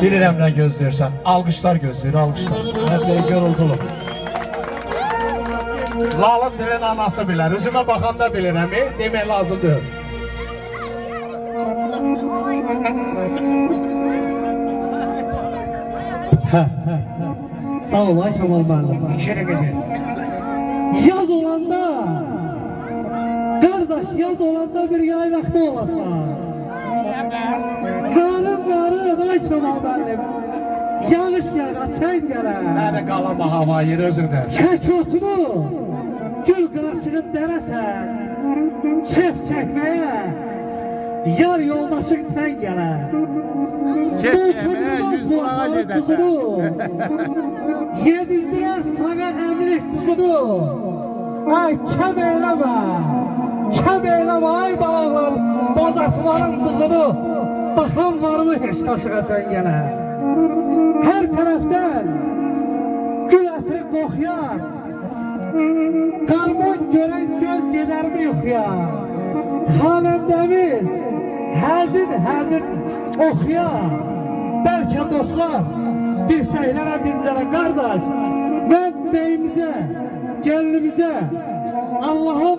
Bilirəm nə gözləyirsən. Alqışlar gözləyir, alqışlar. Hətta yoruldulur. Lalın dilin anası bilər. Üzümə baxanda bilirəm, demək lazımdır. Sağ ol ay Kemal müəllim. İçeri gedin. Yaz olanda, kardeş yaz olanda bir yaylaqda olasan. Qarın ay Kemal müəllim. Yağış yağa, çay gələr. Mənə qalama hava yeri, özür dəsin. Çək otunu, gül qarşığı dərəsən. Çef çəkməyə, yar yoldaşın tən gələr. Dolçanılmaz bulaqların kuzunu, yedizdirər sana əmlik kuzunu. Ay kəm eyləmə ay balaqlar, bazatların kuzunu. Baxan varmı heç qaşığa sən yenə. Hər tərəfdən gül ətri qoxuyan, qarmon görən göz gedərmi yuxuya. Xanəndəmiz həzin oxuyan. Bəlkə dostlar dirsəklərə dincələ qardaş. Mən beyimizə, gəlinimizə Allah'ın